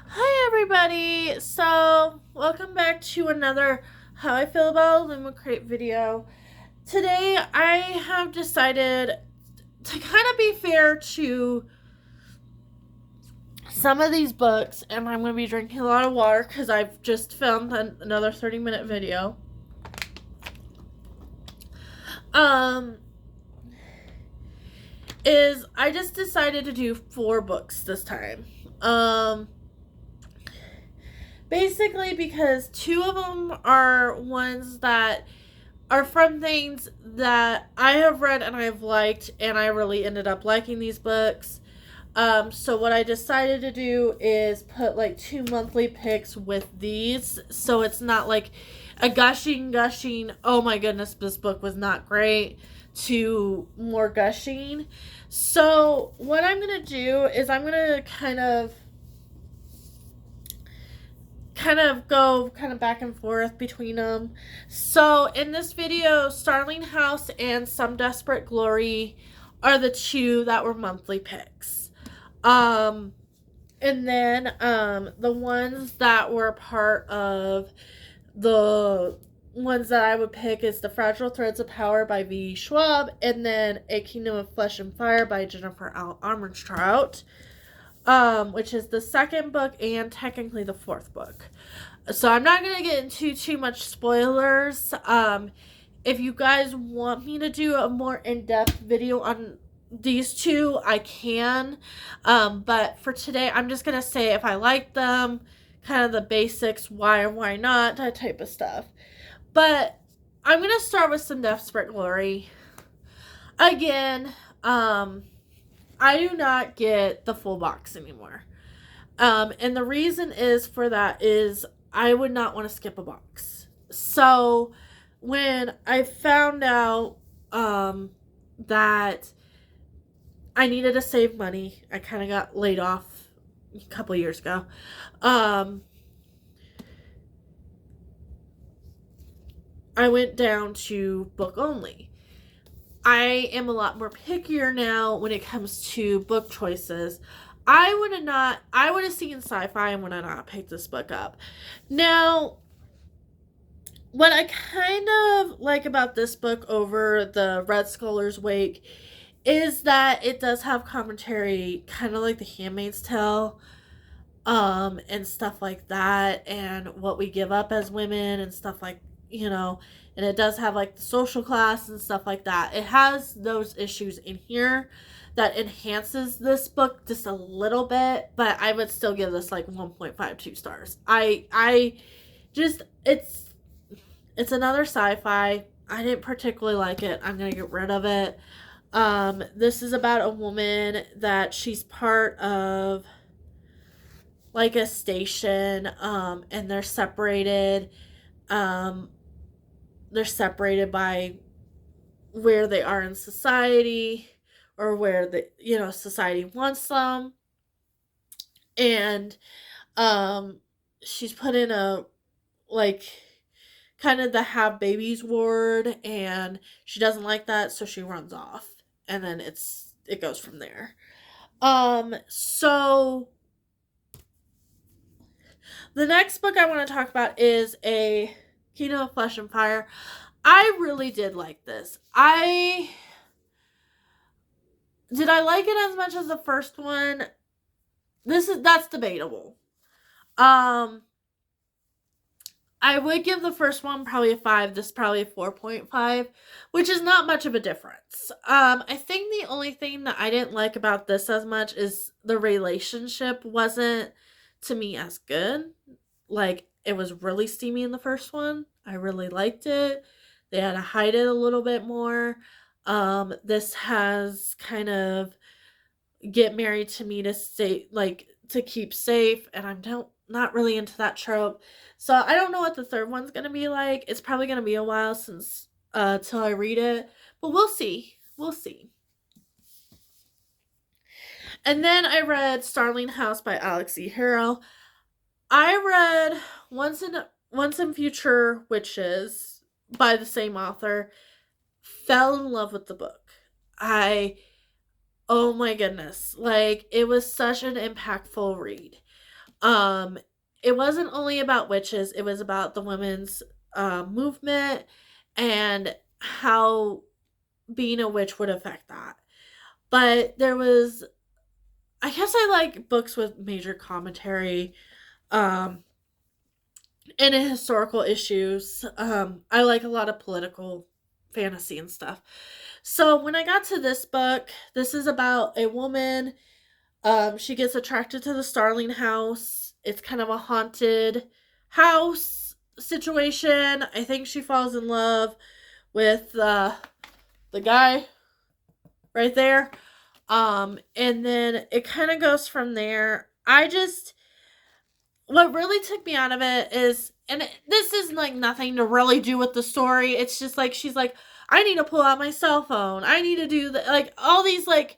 Hi everybody! So, welcome back to another How I Feel About Illumicrate video. Today I have decided to kind of be fair to some of these books, and I'm going to be drinking a lot of water because I've just filmed another 30-minute video. Um, I just decided to do 4 books this time. Basically because 2 of them are ones that are from things that I have read and I've liked, and I really ended up liking these books. So what I decided to do is put like 2 monthly picks with these, so it's not like a gushing, oh my goodness, this book was not great, to more gushing. So what I'm going to do is I'm going to go back and forth between them. So in this video, Starling House and Some Desperate Glory are the 2 that were monthly picks. And then the ones that were part of the ones that I would pick is The Fragile Threads of Power by V. Schwab, and then A Kingdom of Flesh and Fire by Jennifer Armentrout, which is the 2nd book and technically the 4th book. So I'm not going to get into too much spoilers. If you guys want me to do a more in-depth video on these 2, I can. But for today, I'm just going to say if I like them, kind of the basics, why or why not, that type of stuff. But I'm going to start with Some Desperate Glory. Again, I do not get the full box anymore. And the reason is for that is I would not want to skip a box. So when I found out that I needed to save money, I kind of got laid off a couple years ago. I went down to book only. I am a lot more pickier now when it comes to book choices. I would have seen sci-fi and would have not picked this book up. Now, what I kind of like about this book over the Red Scholar's Wake is that it does have commentary, kind of like The Handmaid's Tale, and stuff like that, and what we give up as women and stuff like, and it does have like the social class and stuff like that. It has those issues in here that enhances this book just a little bit, but I would still give this like 1.52 stars. I just it's another sci-fi. I didn't particularly like it. I'm going to get rid of it. This is about a woman that she's part of like a station, and they're separated. They're separated by where they are in society, or where the society wants them, and she's put in a like kind of the have babies ward, and she doesn't like that, so she runs off, and then it goes from there. So the next book I want to talk about is A Kingdom of Flesh and Fire. I really did like this. Did I like it as much as the first one? That's debatable. I would give the first one probably a 5, this probably a 4.5, which is not much of a difference. I think the only thing that I didn't like about this as much is the relationship wasn't, to me, as good. Like, it was really steamy in the first one. I really liked it. They had to hide it a little bit more. This has kind of get married to me to stay, like, to keep safe, and I'm not really into that trope. So I don't know what the third one's gonna be like. It's probably gonna be a while since till I read it, but we'll see. We'll see. And then I read Starling House by Alex E. Harrell. I read Once in Future Witches by the same author. Fell in love with the book. Oh my goodness. Like, it was such an impactful read. Um, it wasn't only about witches, it was about the women's movement and how being a witch would affect that. But there was, I guess I like books with major commentary um, and historical issues. I like a lot of political fantasy and stuff. So when I got to this book, this is about a woman. She gets attracted to the Starling house. It's kind of a haunted house situation. I think she falls in love with the guy right there. And then it kind of goes from there. What really took me out of it is, and this is like nothing to really do with the story. It's just like, she's like, I need to pull out my cell phone. I need to do like all these like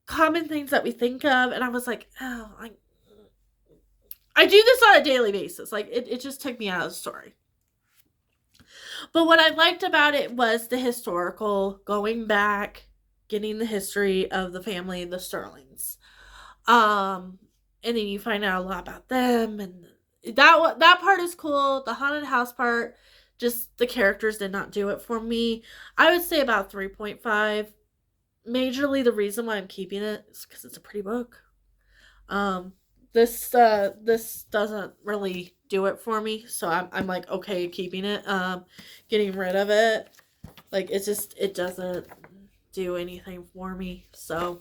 common things that we think of. And I was like, oh, I do this on a daily basis. Like it just took me out of the story. But what I liked about it was the historical, going back, getting the history of the family, the Sterlings. And then you find out a lot about them, and that part is cool. The haunted house part, just the characters did not do it for me. I would say about 3.5. Majorly, the reason why I'm keeping it is because it's a pretty book. This doesn't really do it for me, so I'm like okay keeping it. Getting rid of it, like it doesn't do anything for me, so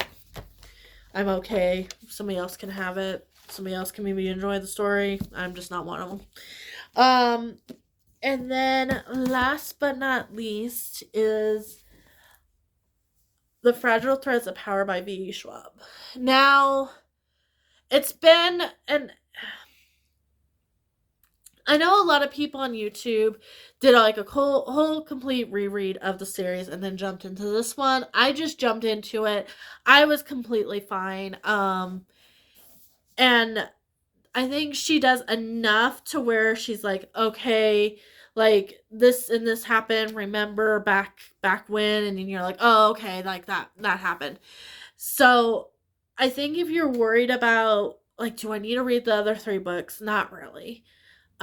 I'm okay. Somebody else can have it. Somebody else can maybe enjoy the story. I'm just not one of them. And then last but not least is The Fragile Threads of Power by V.E. Schwab. Now, it's been I know a lot of people on YouTube did like a whole complete reread of the series and then jumped into this one. I just jumped into it. I was completely fine. And I think she does enough to where she's like, okay, like this and this happened. Remember back when, and then you're like, oh, okay, like that happened. So I think if you're worried about like, do I need to read the other 3 books? Not really.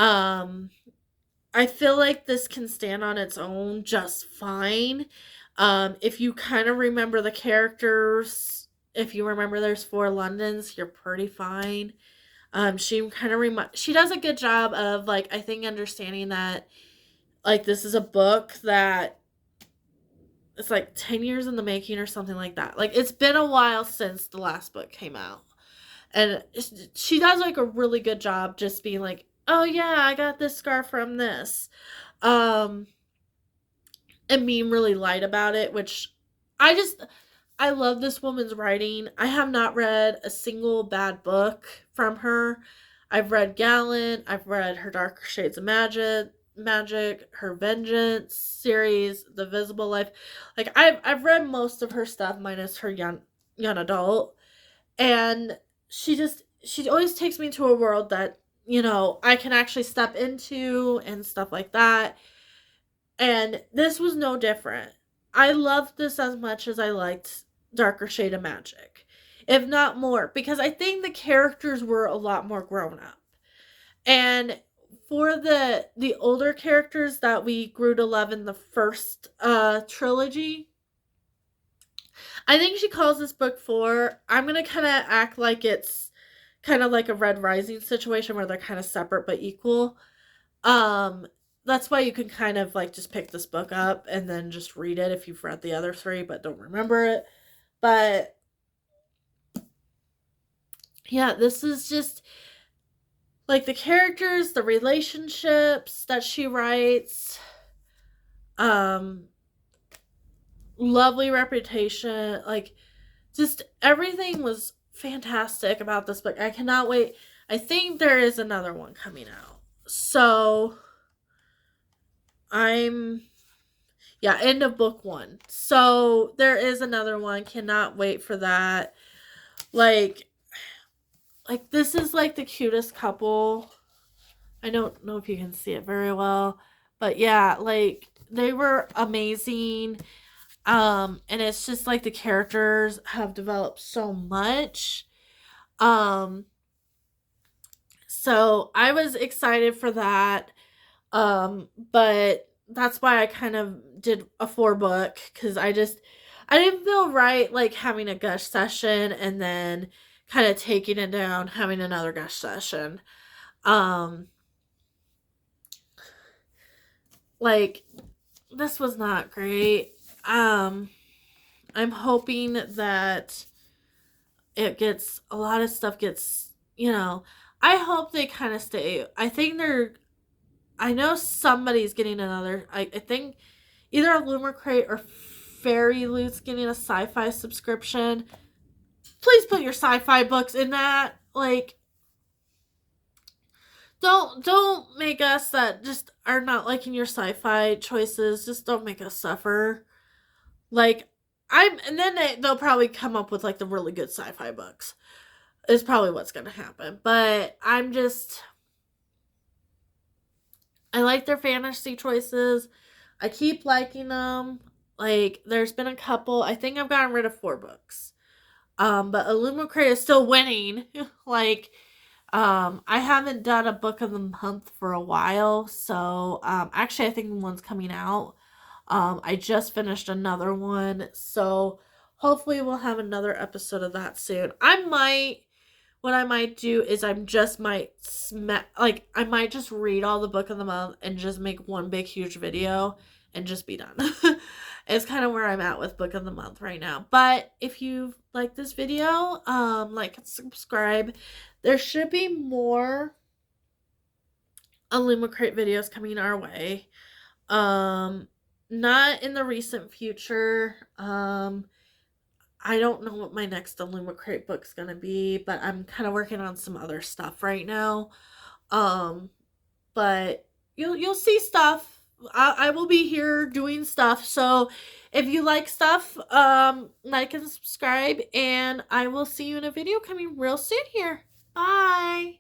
I feel like this can stand on its own just fine. If you kind of remember the characters, if you remember there's 4 Londons, you're pretty fine. She kind of she does a good job of like, I think, understanding that like this is a book that it's like 10 years in the making or something like that. Like it's been a while since the last book came out. And she does like a really good job just being like, oh yeah, I got this scar from this. And being really light about it, which I love this woman's writing. I have not read a single bad book from her. I've read Gallant, I've read her Darker Shades of Magic, her Vengeance series, The Visible Life. Like I've read most of her stuff minus her young adult. And she always takes me to a world that, you know, I can actually step into and stuff like that. And this was no different. I loved this as much as I liked Darker Shade of Magic, if not more, because I think the characters were a lot more grown up. And for the older characters that we grew to love in the first trilogy, I think she calls this book 4. I'm going to kind of act like it's kind of like a Red Rising situation where they're kind of separate but equal. That's why you can kind of like just pick this book up and then just read it if you've read the other 3 but don't remember it. But yeah, this is just like the characters, the relationships that she writes. Lovely reputation, like just everything was fantastic about this book. I cannot wait. I think there is another one coming out. So end of book 1. So there is another one. Cannot wait for that. Like this is like the cutest couple. I don't know if you can see it very well, but yeah, like they were amazing. And it's just like the characters have developed so much. So I was excited for that. But that's why I kind of did a 4 book, because I didn't feel right like having a gush session and then kind of taking it down, having another gush session. Um, like this was not great. I'm hoping that a lot of stuff gets, I hope they kind of stay. I know somebody's getting another, I think either Illumicrate or Fairy Loot's getting a sci-fi subscription. Please put your sci-fi books in that. Like, don't make us that just are not liking your sci-fi choices. Just don't make us suffer. Like, and then they'll probably come up with like the really good sci-fi books. Is probably what's gonna happen. But I like their fantasy choices. I keep liking them. Like, there's been a couple. I think I've gotten rid of 4 books. But Illumicrate is still winning. Like, I haven't done a book of the month for a while. So, actually, I think one's coming out. I just finished another one. So, hopefully, we'll have another episode of that soon. What I might do is I might just read all the book of the month and just make one big huge video and just be done. It's kind of where I'm at with book of the month right now. But if you like this video, like and subscribe. There should be more Illumicrate videos coming our way. Not in the recent future. I don't know what my next Illumicrate book's gonna be, but I'm kind of working on some other stuff right now. But you'll see stuff. I will be here doing stuff. So if you like stuff, like and subscribe, and I will see you in a video coming real soon here. Bye.